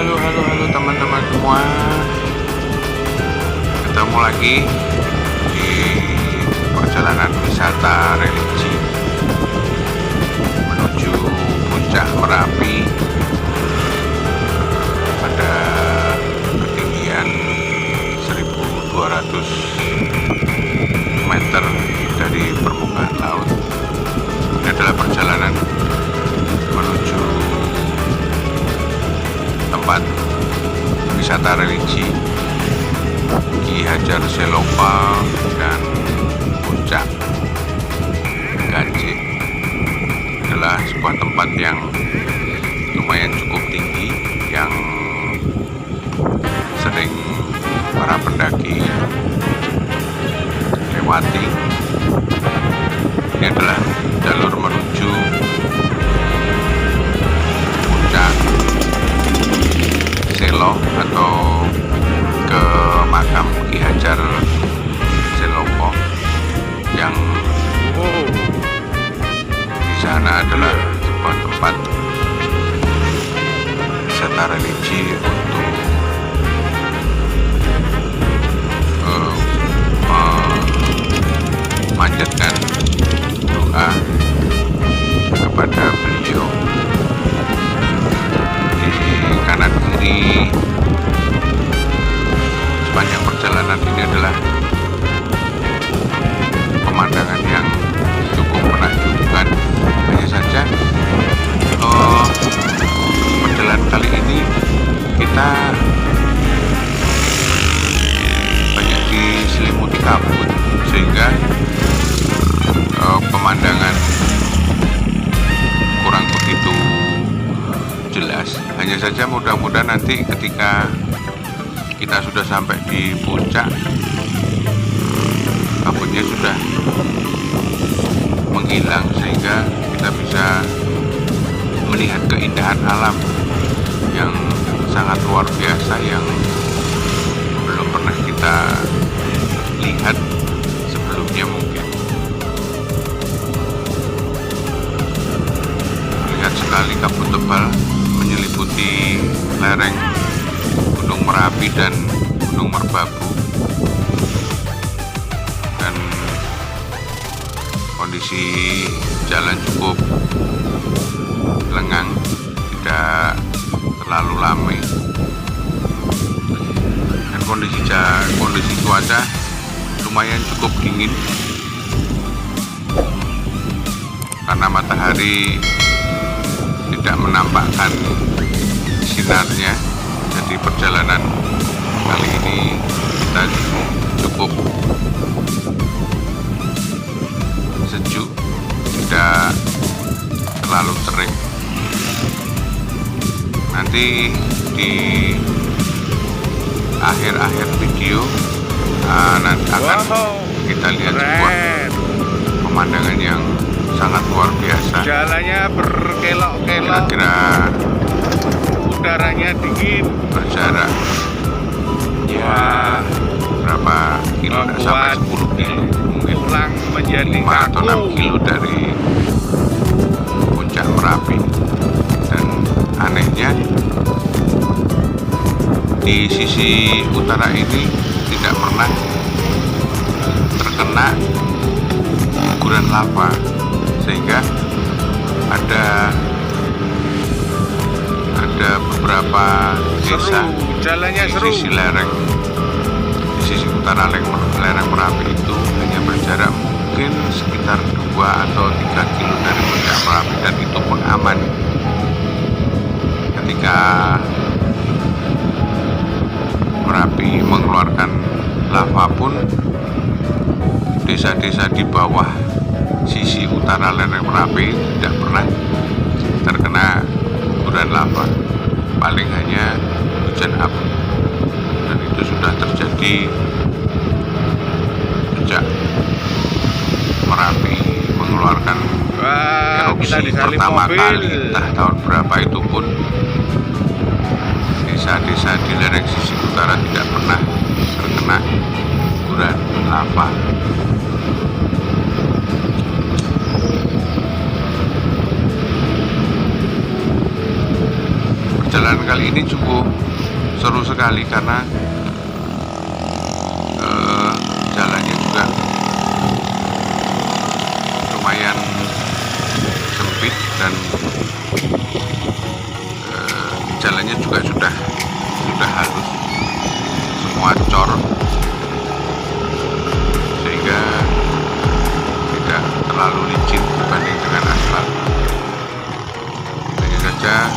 halo teman-teman semua. Ketemu lagi di perjalanan wisata religi menuju puncak Merapi pada ketinggian 1200 meter dari permukaan laut. Ini adalah perjalanan menuju tempat wisata religi Ki Hajar Selopa dan Puncak Ganjing. Adalah sebuah tempat yang lumayan cukup tinggi yang sering para pendaki lewati. Ini adalah jalur menuju puncak Selo atau ke makam Ki Hajar Selopo yang di sana adalah sebuah tempat wisata religi untuk memanjatkan doa kepada beliau. Di kanan kiri sepanjang perjalanan ini adalah pemandangan yang cukup menakjubkan. Hanya saja perjalanan kali ini kita banyak diselimuti kabut sehingga pemandangan kurang begitu jelas. Hanya saja mudah-mudahan nanti ketika kita sudah sampai di puncak, kabutnya sudah menghilang sehingga kita bisa melihat keindahan alam yang sangat luar biasa yang belum pernah kita lihat sebelumnya mungkin. Lihat sekali kabut tebal menyelimuti lereng Gunung Merapi dan Gunung Merbabu, dan kondisi jalan cukup lengang, tidak terlalu ramai, dan kondisi cuaca lumayan cukup dingin karena matahari tidak menampakkan sinarnya. Jadi perjalanan kali ini kita cukup sejuk, tidak terlalu terik. Nanti di akhir-akhir video nanti akan kita lihat sebuah pemandangan yang sangat luar biasa. Jalannya berkelok-kelok, Kira-kira udaranya dingin, berjarak ya berapa kilo, tidak sampai 10 kilo, mungkin tulang menjadi 5 atau 6 kaku. kilo dari puncak Merapi. Dan anehnya di sisi utara ini tidak pernah terkena guguran lava, sehingga ada beberapa desa Jalannya di seru. sisi utara lereng Merapi itu hanya berjarak mungkin sekitar 2 atau 3 kilo dari puncak Merapi, dan itu pun aman. Ketika Merapi mengeluarkan lava pun, desa-desa di bawah sisi utara lereng Merapi tidak pernah terkena guguran lava, paling hanya hujan abu, dan itu sudah terjadi sejak Merapi mengeluarkan Kita erupsi disalip pertama mobil. kali, entah tahun berapa. Itu pun desa-desa di lereng sisi utara tidak pernah terkena guguran lava. perjalanan kali ini cukup seru sekali karena jalannya juga lumayan sempit dan jalannya juga sudah halus, semua cor, sehingga tidak terlalu licin dibanding dengan aspal. Hanya saja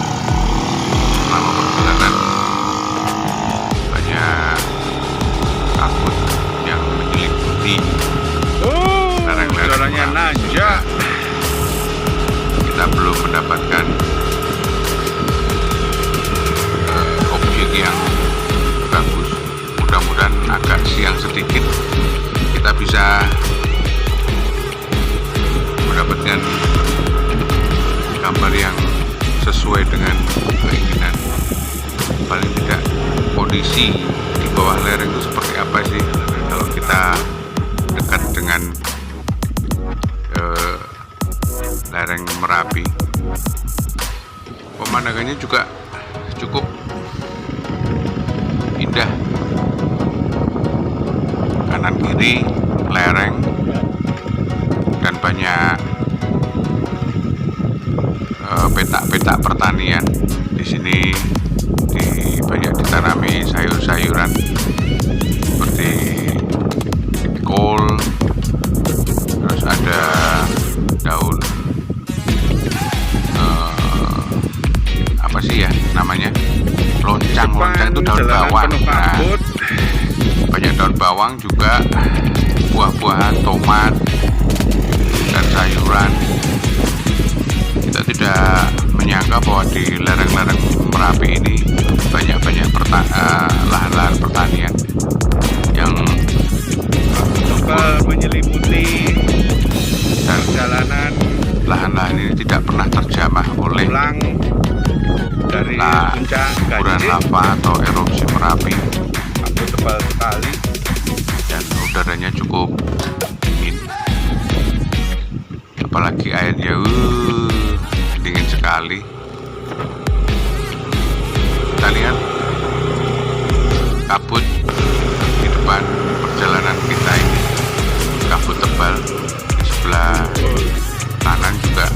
selama perjalanan banyak kabut yang menyelimuti lereng-lereng jalannya Merapi. nanjak. Kita belum mendapatkan objek yang bagus. Mudah-mudahan agak siang sedikit kita bisa mendapatkan gambar yang sesuai dengan keinginan. Paling tidak kondisi di bawah lereng itu seperti apa sih kalau kita dekat dengan lereng Merapi. Pemandangannya juga cukup indah, kanan kiri lereng dan banyak petak-petak pertanian. Di sini banyak ditanami sayur-sayuran seperti kol, terus ada daun apa sih ya namanya, loncang itu daun Jalanan bawang. penuh Nah, kabut. banyak daun bawang juga, buah-buahan, tomat dan sayuran. Kita tidak menyangka bahwa di lereng-lereng Merapi ini banyak lahan-lahan pertanian yang menyelimuti dan jalanan lahan-lahan ini tidak pernah terjamah oleh pulang dari puncak guguran Ganjing. lava atau erupsi Merapi, Kabut tebal sekali. dan udaranya cukup dingin, apalagi airnya dingin sekali. Kita lihat kabut di depan perjalanan kita ini, kabut tebal. Di sebelah kanan juga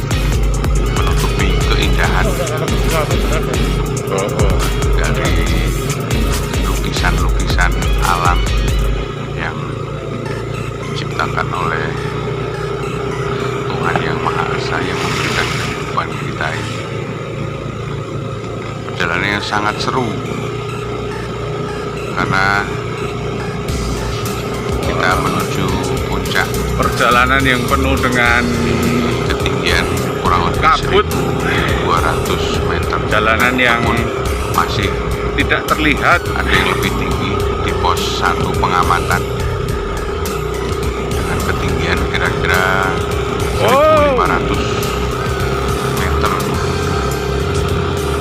menutupi keindahan dari lukisan-lukisan alam yang diciptakan oleh Tuhan Yang Maha Esa yang memberikan kehidupan kita ini. Perjalanan yang sangat seru karena kita menuju puncak, Perjalanan yang penuh dengan ketinggian kurang lebih kabut. 1.200 meter. Jalanan yang Namun masih tidak terlihat. ada yang lebih tinggi di pos 1 pengamatan dengan ketinggian kira-kira 1.500 meter.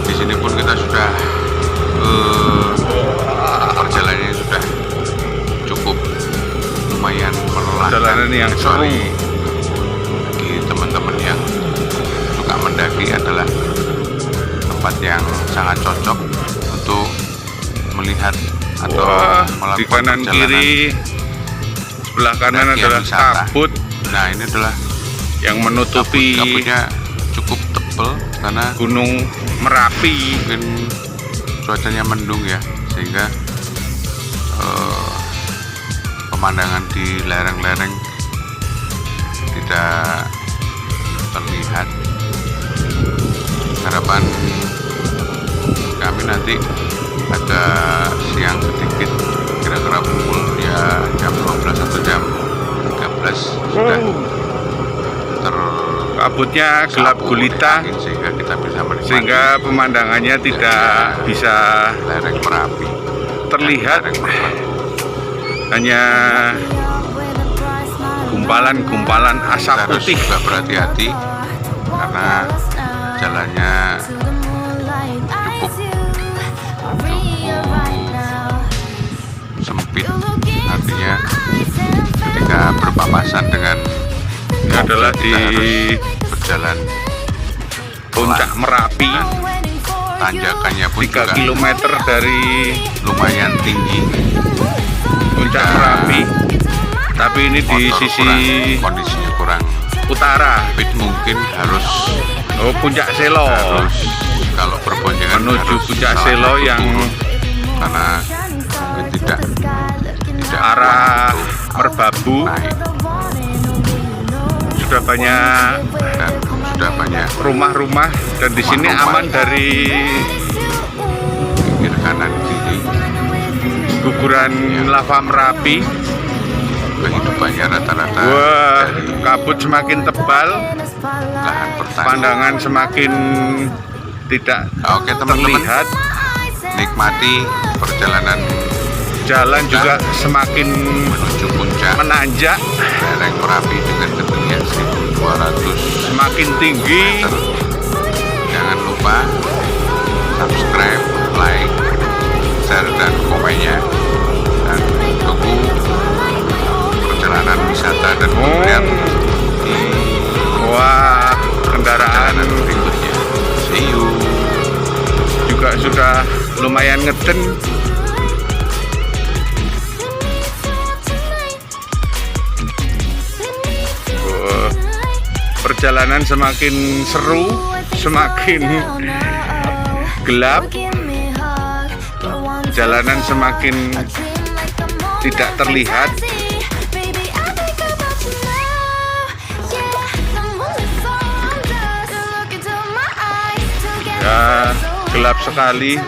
Di sini pun kita sudah perjalanannya sudah cukup lumayan melelahkan. Jalanan yang Kecuali bagi teman-teman yang suka mendaki adalah tempat yang sangat cocok untuk melihat atau Wah, melakukan di kanan perjalanan kiri sebelah kanan pendakian adalah wisata. kabut Nah, ini adalah yang menutupi kabutnya cukup tebal karena Gunung Merapi. mungkin cuacanya mendung ya, sehingga pemandangan di lereng-lereng tidak terlihat. Harapan kami nanti agak siang sedikit, kira-kira pukul ya jam 12 atau jam 13 sudah Kabutnya gelap tersapu gulita oleh angin, sehingga kita bisa menikmati sehingga pemandangannya tidak bisa lereng Merapi. terlihat, Lereng Merapi. hanya gumpalan-gumpalan Kita asap harus putih. juga berhati-hati karena jalannya cukup sempit, artinya ketika berpapasan dengan Ini adalah kita di harus berjalan puncak pelan. Merapi. tanjakannya pun 3 juga km dari lumayan tinggi. puncak Merapi, tapi ini di Motor sisi kondisinya kurang utara. fit, mungkin harus Puncak Selo, kalau berboncengan menuju harus puncak salah Selo satu yang turun, karena mungkin tidak arah kuat untuk Merbabu. naik, Sudah banyak dan sudah banyak rumah-rumah, dan di sini aman dari pinggir kanan kiri. guguran lava Merapi. Kehidupannya rata-rata Wah, dari kabut semakin tebal, lahan pertanian. pandangan semakin tidak Oke teman-teman, terlihat, nikmati perjalanan jalan juga semakin menuju puncak menanjak, lereng Merapi dengan ketinggian 1200 semakin tinggi. meter. Jangan lupa subscribe, like, share, dan komennya, dan tunggu perjalanan wisata dan pembelian di Wah, kendaraan perjalanan berikutnya. See you. juga sudah lumayan ngeden. Wah, perjalanan semakin seru, semakin gelap, jalanan semakin tidak terlihat. Ya, gelap sekali.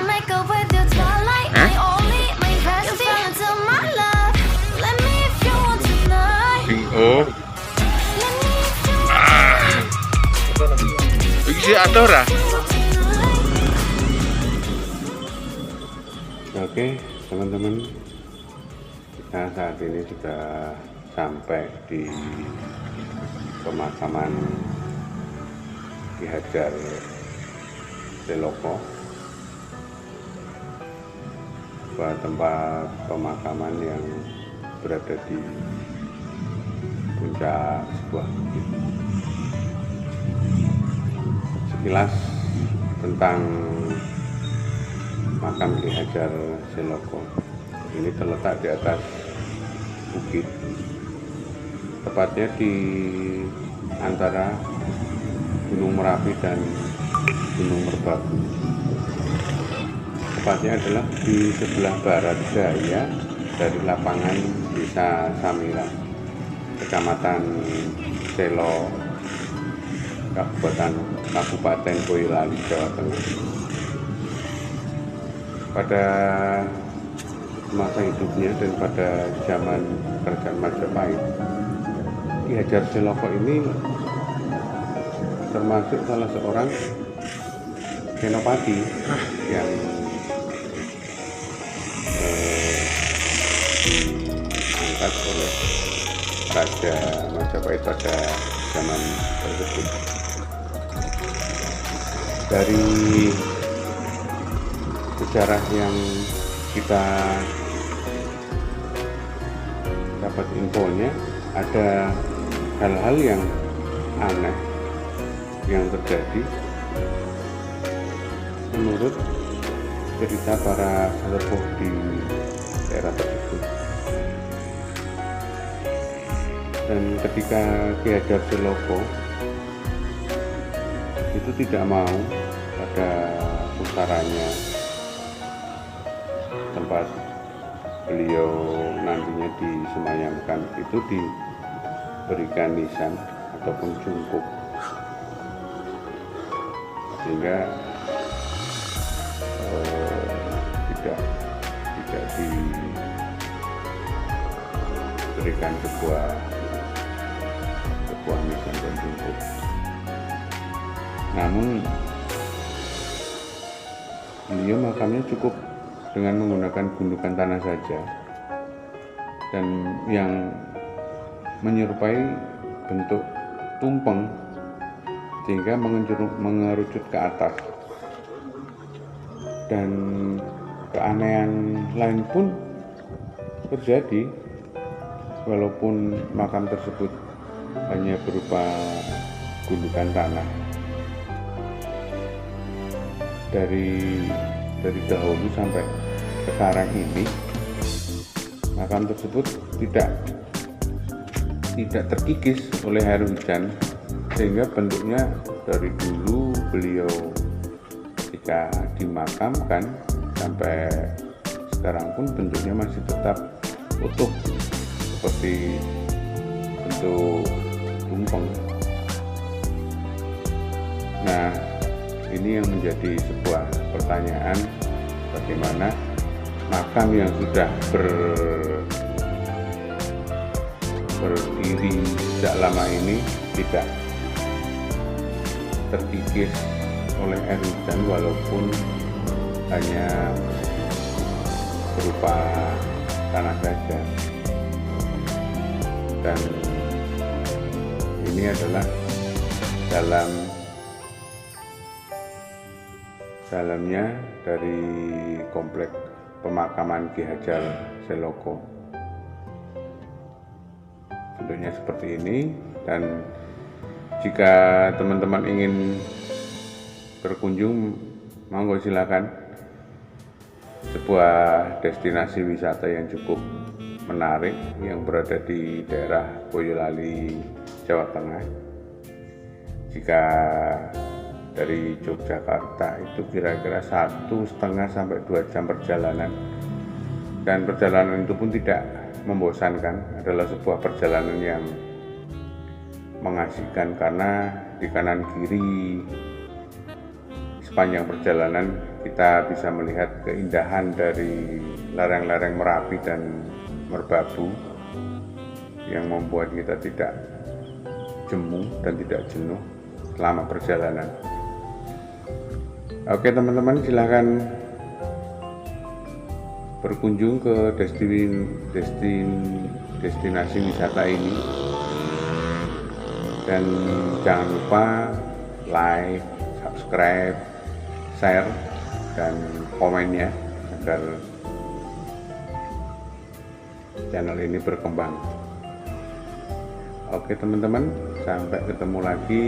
Oh, iki ada ora? Oke teman-teman, kita saat ini sudah sampai di pemakaman Ki Hajar Seloko, sebuah tempat pemakaman yang berada di puncak sebuah bukit. Sekilas tentang makam Ki Hajar Seloko, ini terletak di atas bukit, tepatnya di antara Gunung Merapi dan Gunung Merbabu. Tepatnya adalah di sebelah barat daya dari lapangan Desa Samira, Kecamatan Selo, Kabupaten Boyolali, Jawa Tengah. Pada masa hidupnya dan pada zaman kerajaan Majapahit, Ki Hajar Seloko ini termasuk salah seorang senopati yang diangkat oleh Raja Majapahit pada zaman tersebut. Dari sejarah yang kita dapat infonya, ada hal-hal yang aneh yang terjadi menurut cerita para sesepuh di daerah tersebut. Dan ketika Ki Hajar Seloko itu tidak mau pada putaranya tempat beliau nantinya disemayamkan itu diberikan nisan ataupun cungkup, sehingga tidak diberikan sebuah nisan dan cungkup. Namun beliau makamnya cukup dengan menggunakan gundukan tanah saja, dan yang menyerupai bentuk tumpeng sehingga mengerucut ke atas. Dan keanehan lain pun terjadi, walaupun makam tersebut hanya berupa gundukan tanah. dari dahulu sampai sekarang ini makam tersebut tidak terkikis oleh air hujan, sehingga bentuknya dari dulu beliau ketika dimakamkan sampai sekarang pun bentuknya masih tetap utuh seperti bentuk tumpeng. Nah, ini yang menjadi sebuah pertanyaan, bagaimana makam yang sudah berdiri sejak lama ini tidak terkikis oleh air hujan walaupun hanya berupa tanah saja. Dan ini adalah dalamnya dari komplek pemakaman Ki Hajal Seloko. Bentuknya seperti ini, dan jika teman-teman ingin berkunjung, monggo silakan. Sebuah destinasi wisata yang cukup menarik yang berada di daerah Boyolali, Jawa Tengah. Jika dari Yogyakarta itu kira-kira 1,5 sampai 2 jam perjalanan, dan perjalanan itu pun tidak membosankan, adalah sebuah perjalanan yang mengasihkan karena di kanan kiri sepanjang perjalanan kita bisa melihat keindahan dari lereng-lereng Merapi dan Merbabu yang membuat kita tidak jemu dan tidak jenuh selama perjalanan. Oke teman-teman, silahkan berkunjung ke destinasi wisata ini, dan jangan lupa like, subscribe, share, dan komennya agar channel ini berkembang. Oke teman-teman, sampai ketemu lagi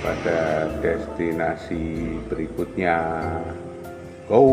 pada destinasi berikutnya. Go!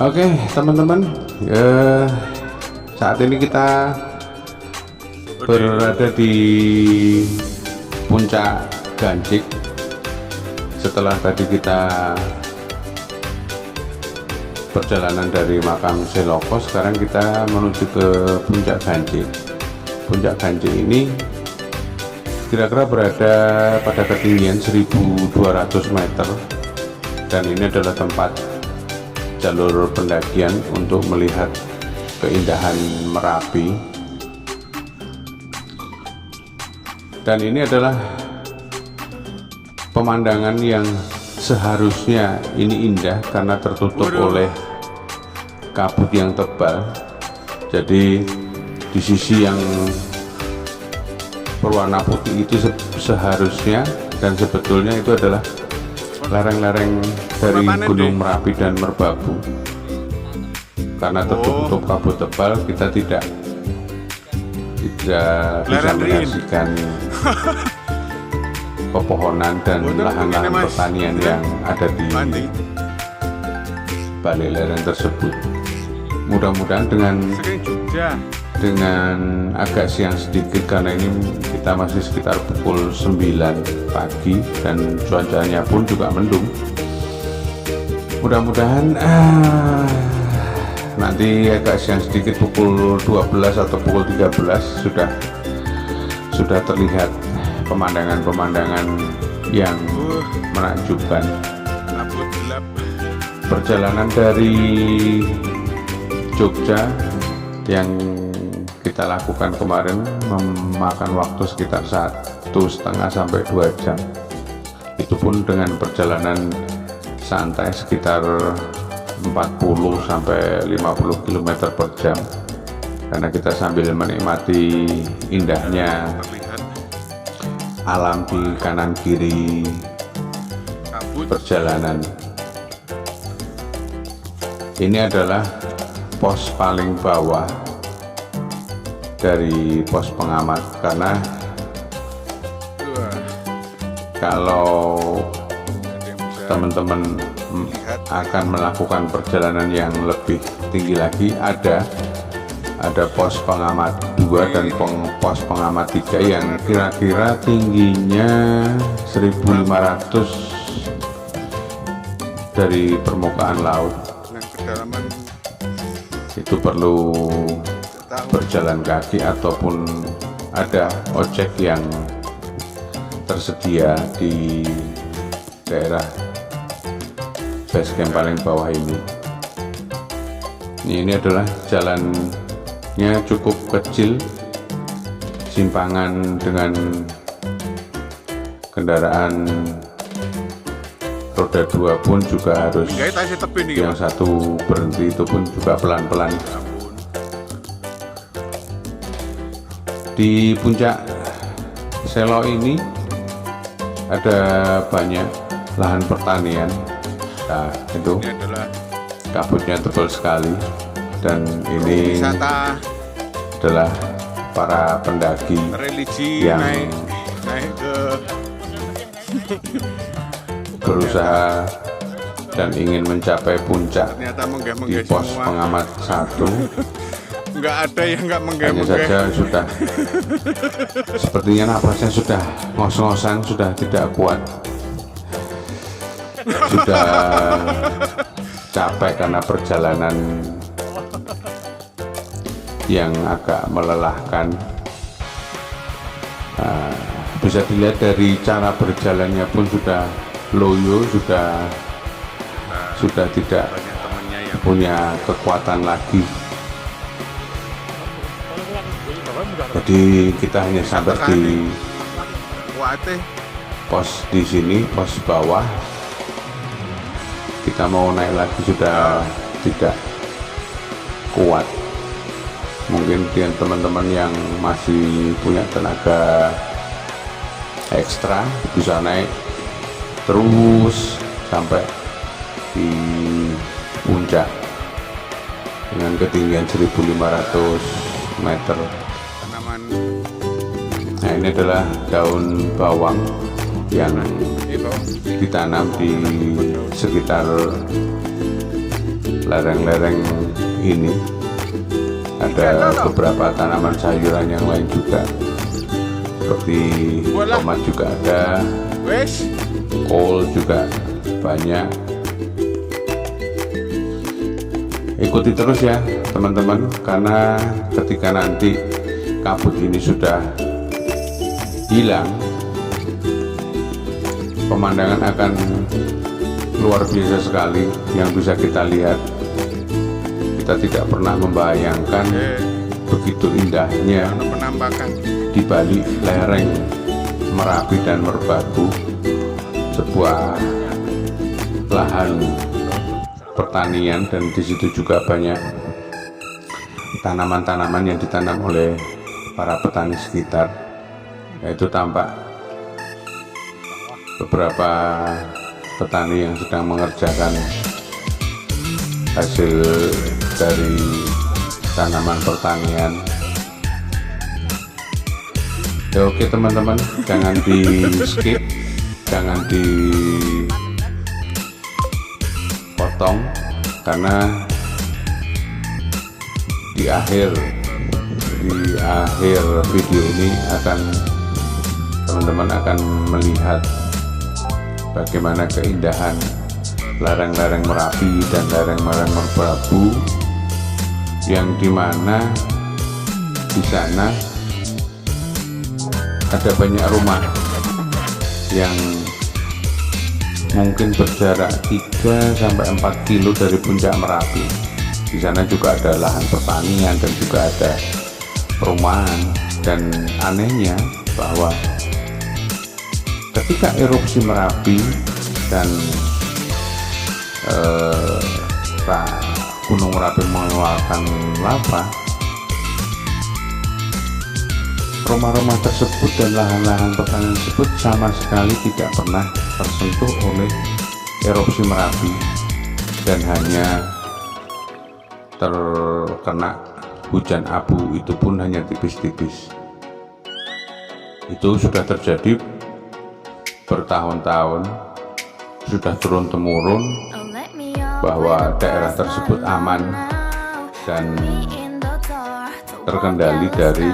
Oke teman-teman, saat ini kita berada di puncak Gancik. Setelah tadi kita perjalanan dari makam Seloko, sekarang kita menuju ke puncak Gancik. Puncak Gancik ini kira-kira berada pada ketinggian 1200 meter, dan ini adalah tempat jalur pendakian untuk melihat keindahan Merapi. Dan ini adalah pemandangan yang seharusnya ini indah karena tertutup oleh kabut yang tebal. Jadi di sisi yang berwarna putih itu seharusnya dan sebetulnya itu adalah lereng-lereng dari Gunung Merapi dan Merbabu. Karena tertutup kabut tebal, kita tidak bisa menyaksikan pepohonan dan lahan-lahan pertanian yang ada di balik lereng tersebut. Mudah-mudahan dengan agak siang sedikit, karena ini kita masih sekitar pukul 9 pagi dan cuacanya pun juga mendung. Mudah-mudahan nanti agak siang sedikit pukul 12 atau pukul 13 sudah terlihat pemandangan-pemandangan yang menakjubkan. Perjalanan dari Jogja yang kita lakukan kemarin memakan waktu sekitar 1,5 sampai 2 jam. Itu pun dengan perjalanan santai sekitar 40 sampai 50 km per jam, karena kita sambil menikmati indahnya alam di kanan kiri perjalanan. Ini adalah pos paling bawah dari pos pengamat, karena kalau teman-teman akan melakukan perjalanan yang lebih tinggi lagi, ada pos pengamat 2 dan pos pengamat 3 yang kira-kira tingginya 1500 dari permukaan laut. Itu perlu berjalan kaki ataupun ada ojek yang tersedia di daerah base camp paling bawah ini. Ini adalah jalannya cukup kecil, simpangan dengan kendaraan roda 2 pun juga harus, yang satu berhenti itu pun juga pelan-pelan. Di puncak Selo ini ada banyak lahan pertanian. Nah, itu kabutnya tebal sekali, dan ini adalah para pendaki yang berusaha dan ingin mencapai puncak di pos pengamat 1. Nggak ada yang nggak Hanya saja sudah sepertinya napasnya sudah ngos-ngosan, sudah tidak kuat, sudah capek karena perjalanan yang agak melelahkan. Bisa dilihat dari cara berjalannya pun sudah loyo, sudah tidak punya kekuatan lagi. Jadi kita hanya sampai di pos di sini, pos bawah. Kita mau naik lagi sudah tidak kuat. Mungkin teman-teman yang masih punya tenaga ekstra bisa naik terus sampai di puncak dengan ketinggian 1500 meter. Nah, ini adalah daun bawang yang ditanam di sekitar lereng-lereng ini ada beberapa tanaman sayuran yang lain juga, seperti tomat juga ada, kol juga banyak. Ikuti terus ya teman-teman, karena ketika nanti kabut ini sudah hilang, pemandangan akan luar biasa sekali yang bisa kita lihat. Kita tidak pernah membayangkan begitu indahnya di balik lereng Merapi dan Merbabu, sebuah lahan pertanian, dan di situ juga banyak tanaman-tanaman yang ditanam oleh para petani sekitar. Yaitu tampak beberapa petani yang sedang mengerjakan hasil dari tanaman pertanian. Ya, oke teman-teman, jangan di skip, jangan dipotong, karena di akhir video ini teman-teman akan melihat bagaimana keindahan lereng-lereng Merapi dan lereng-lereng Merbabu, yang dimana di sana ada banyak rumah yang mungkin berjarak 3-4 kilo dari puncak Merapi. Di sana juga ada lahan pertanian dan juga ada perumahan. Dan anehnya bahwa ketika erupsi Merapi dan Gunung Merapi mengeluarkan lava, rumah-rumah tersebut dan lahan-lahan pertanian tersebut sama sekali tidak pernah tersentuh oleh erupsi Merapi, dan hanya terkena hujan abu, itu pun hanya tipis-tipis. Itu sudah terjadi bertahun-tahun, sudah turun-temurun bahwa daerah tersebut aman dan terkendali dari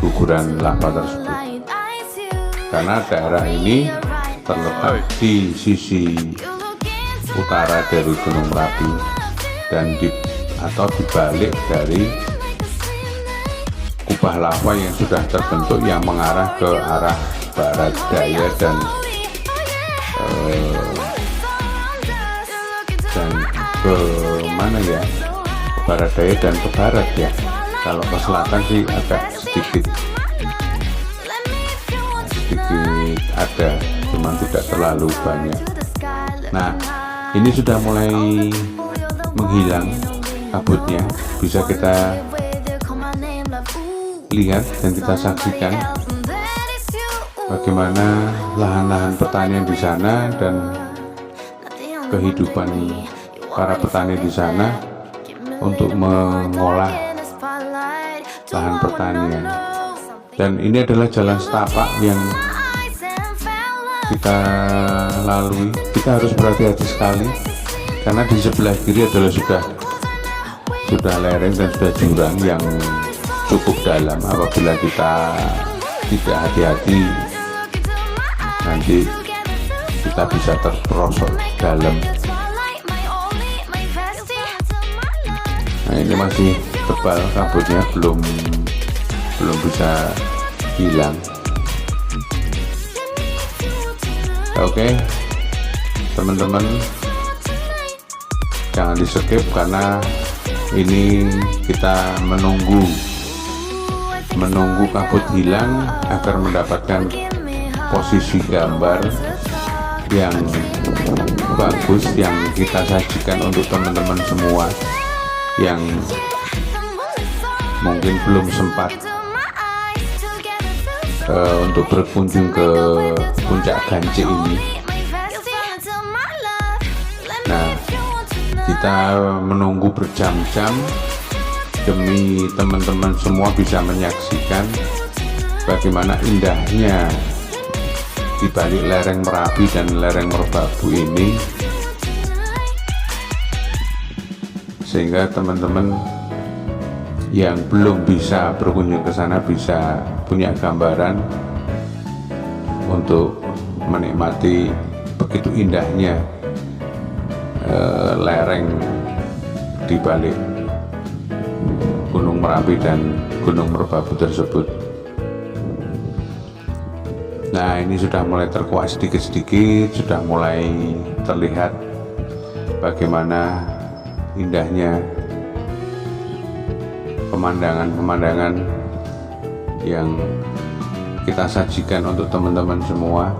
guguran lava tersebut, karena daerah ini terletak di sisi utara dari Gunung Merapi dan di balik dari kubah lava yang sudah terbentuk yang mengarah ke arah barat daya dan ke mana ya, ke barat daya dan ke barat ya. Kalau ke selatan sih agak sedikit ada, cuman tidak terlalu banyak. Nah, ini sudah mulai menghilang kabutnya, bisa kita lihat dan kita saksikan bagaimana lahan-lahan pertanian di sana dan kehidupan para petani di sana untuk mengolah lahan pertanian. Dan ini adalah jalan setapak yang kita lalui. Kita harus berhati-hati sekali, karena di sebelah kiri adalah sudah lereng dan sudah jurang yang cukup dalam. Apabila kita tidak hati-hati, nanti kita bisa terperosok dalam. Nah, ini masih tebal kabutnya, belum bisa hilang. Oke teman-teman, jangan di skip, karena ini kita menunggu kabut hilang agar mendapatkan posisi gambar yang bagus yang kita sajikan untuk teman-teman semua yang mungkin belum sempat untuk berkunjung ke puncak Ganci ini. Nah, kita menunggu berjam-jam demi teman-teman semua bisa menyaksikan bagaimana indahnya di balik lereng Merapi dan lereng Merbabu ini, sehingga teman-teman yang belum bisa berkunjung ke sana bisa punya gambaran untuk menikmati begitu indahnya lereng di balik Gunung Merapi dan Gunung Merbabu tersebut. Nah, ini sudah mulai terkuak sedikit-sedikit, sudah mulai terlihat bagaimana indahnya pemandangan-pemandangan yang kita sajikan untuk teman-teman semua.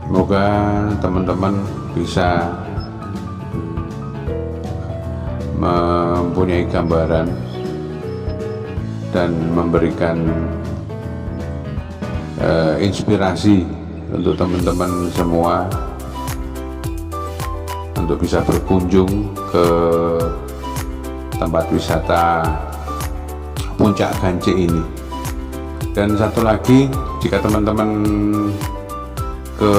Semoga teman-teman bisa mempunyai gambaran dan memberikan inspirasi untuk teman-teman semua untuk bisa berkunjung ke tempat wisata Puncak Ganci ini. Dan satu lagi, jika teman-teman ke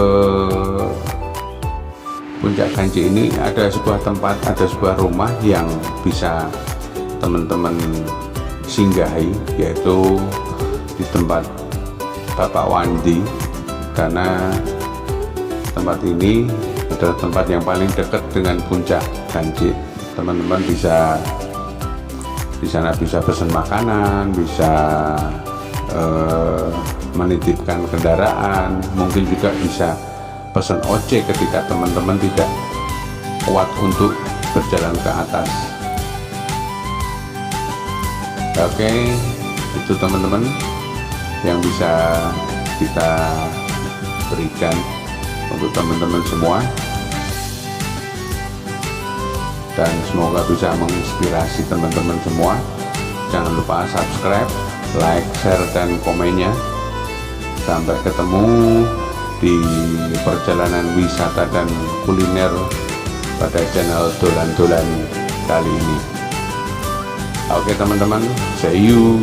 Puncak Ganci ini ada sebuah tempat, ada sebuah rumah yang bisa teman-teman singgahi, yaitu di tempat Bapak Wandi, karena tempat ini adalah tempat yang paling dekat dengan Puncak Ganci. Teman-teman bisa di sana bisa pesan makanan, bisa menitipkan kendaraan, mungkin juga bisa pesan ojek ketika teman-teman tidak kuat untuk berjalan ke atas. Oke, itu teman-teman yang bisa kita berikan untuk teman-teman semua, dan semoga bisa menginspirasi teman-teman semua. Jangan lupa subscribe, like, share, dan komennya. Sampai ketemu di perjalanan wisata dan kuliner pada channel Dolan-Dolan kali ini. Oke teman-teman, see you.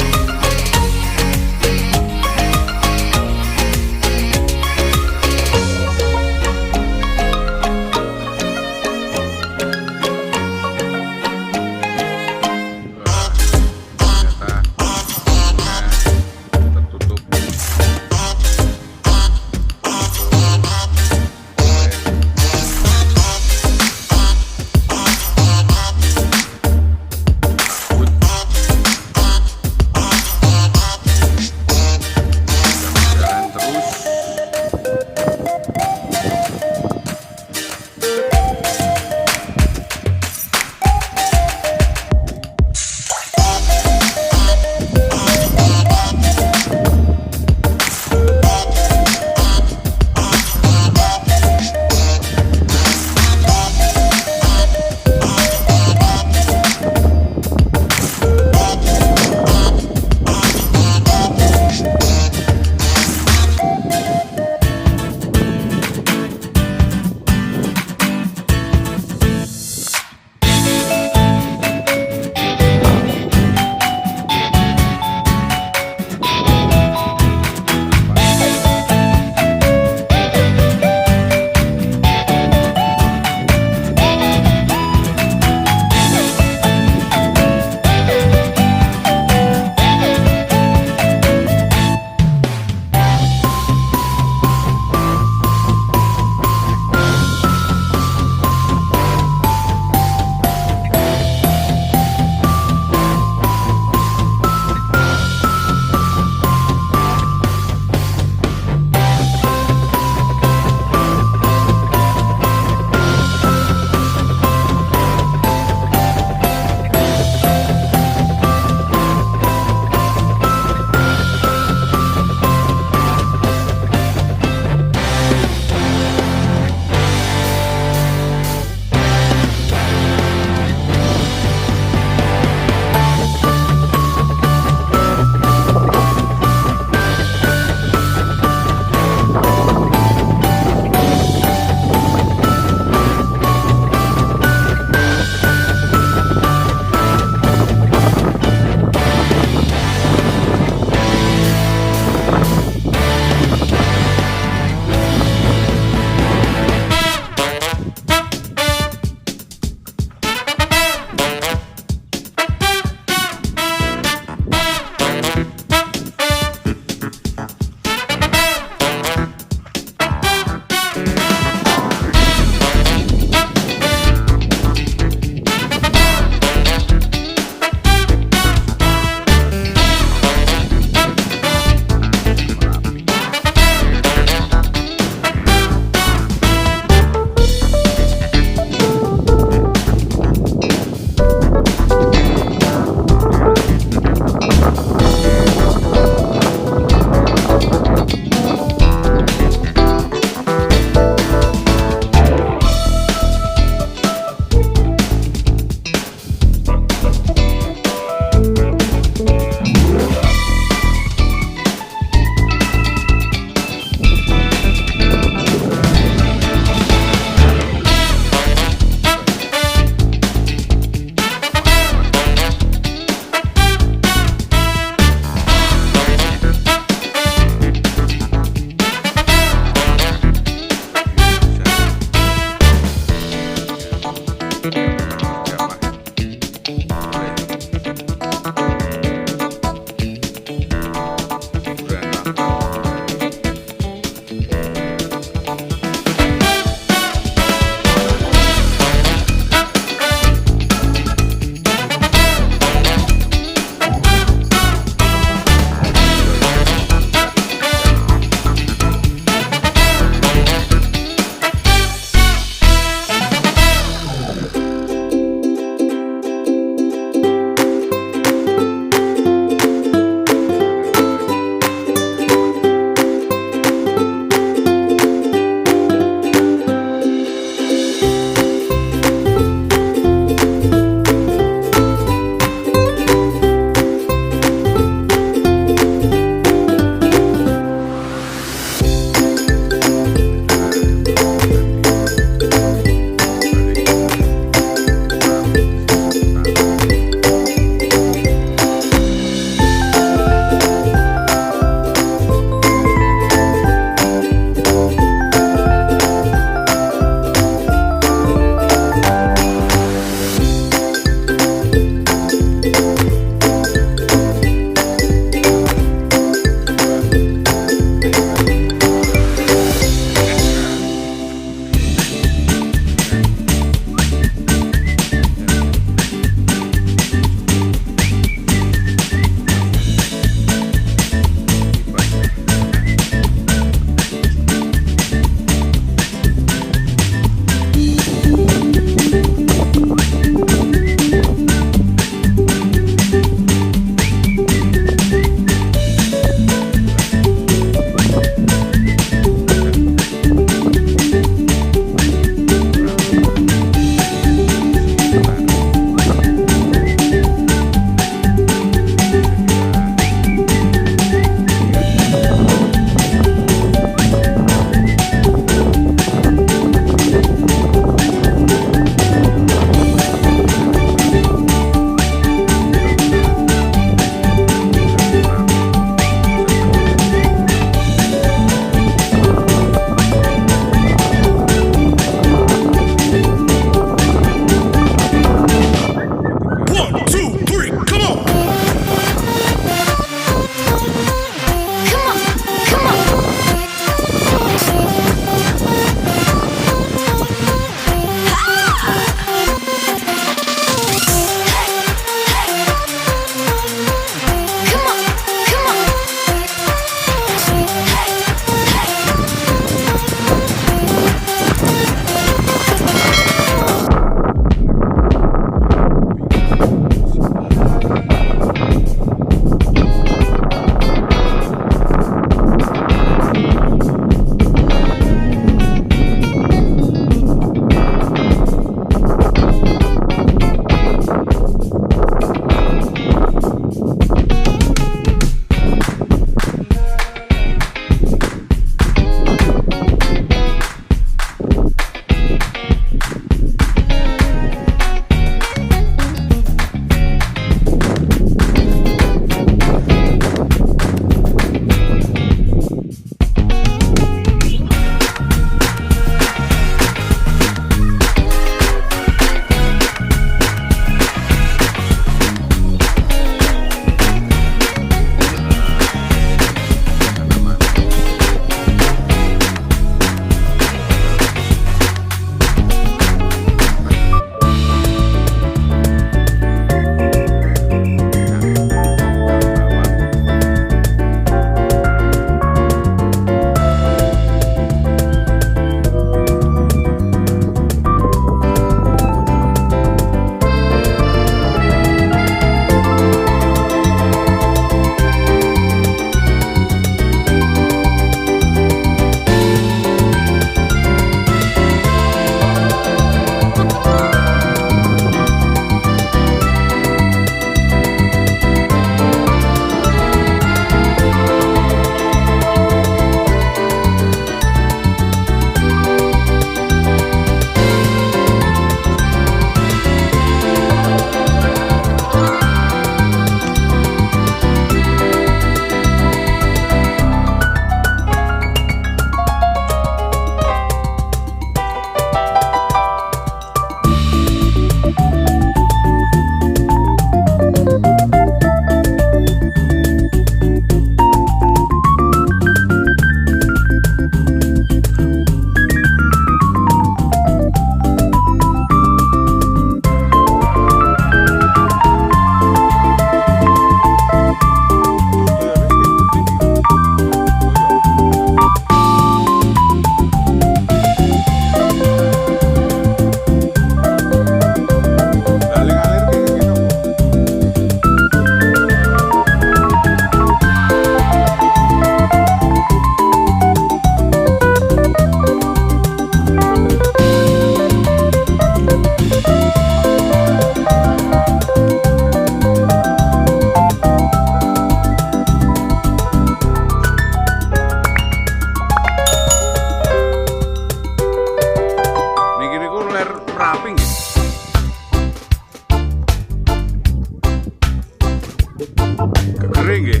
nggih.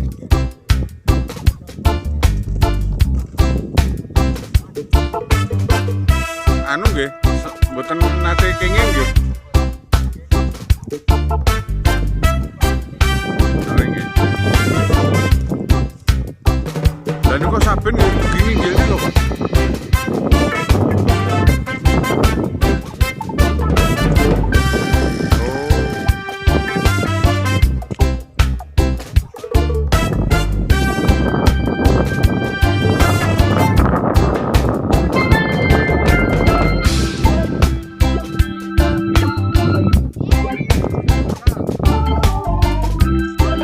Anu nggih, mboten nate kenging nggih. Nggih. Lah niku saben gini nggih lho, Pak.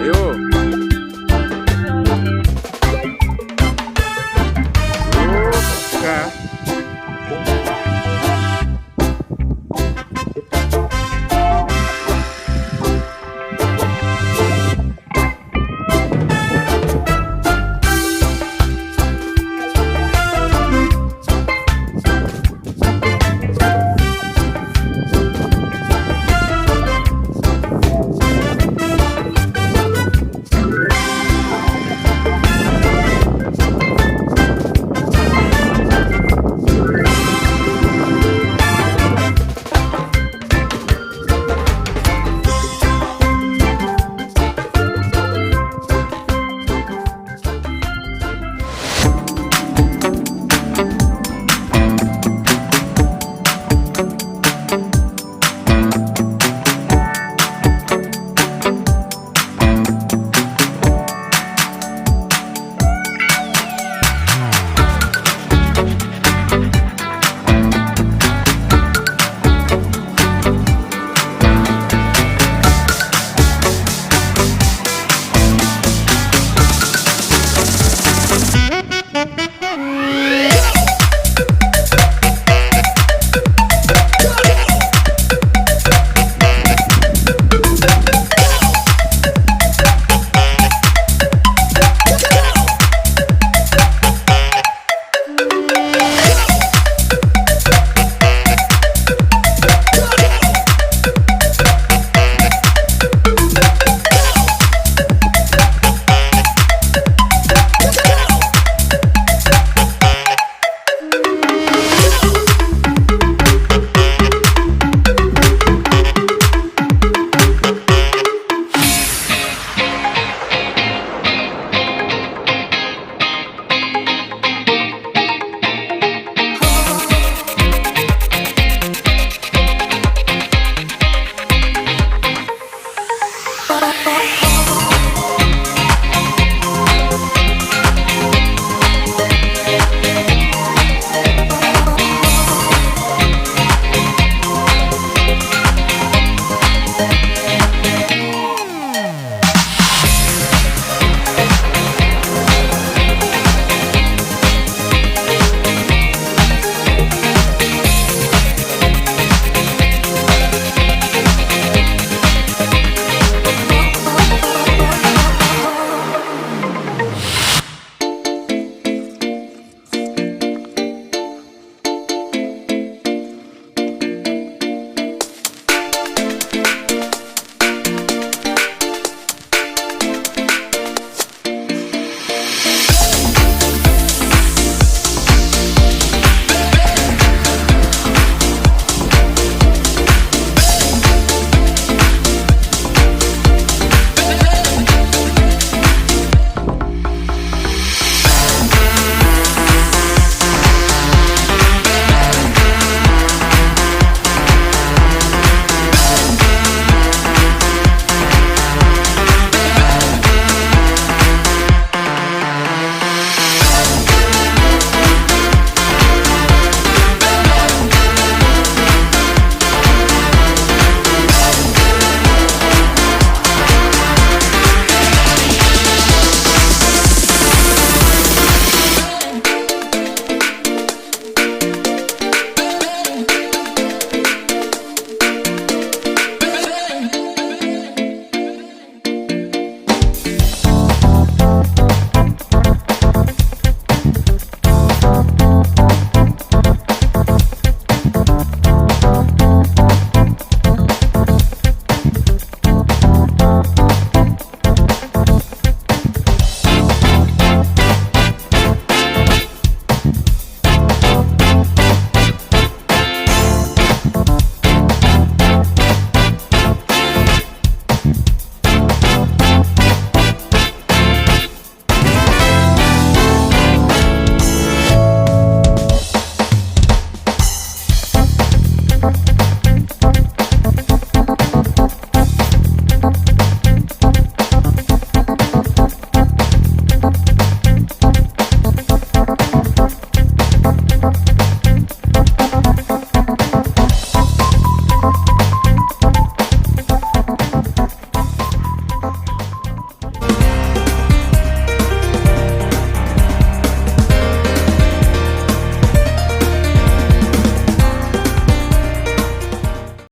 Ayo. Oh,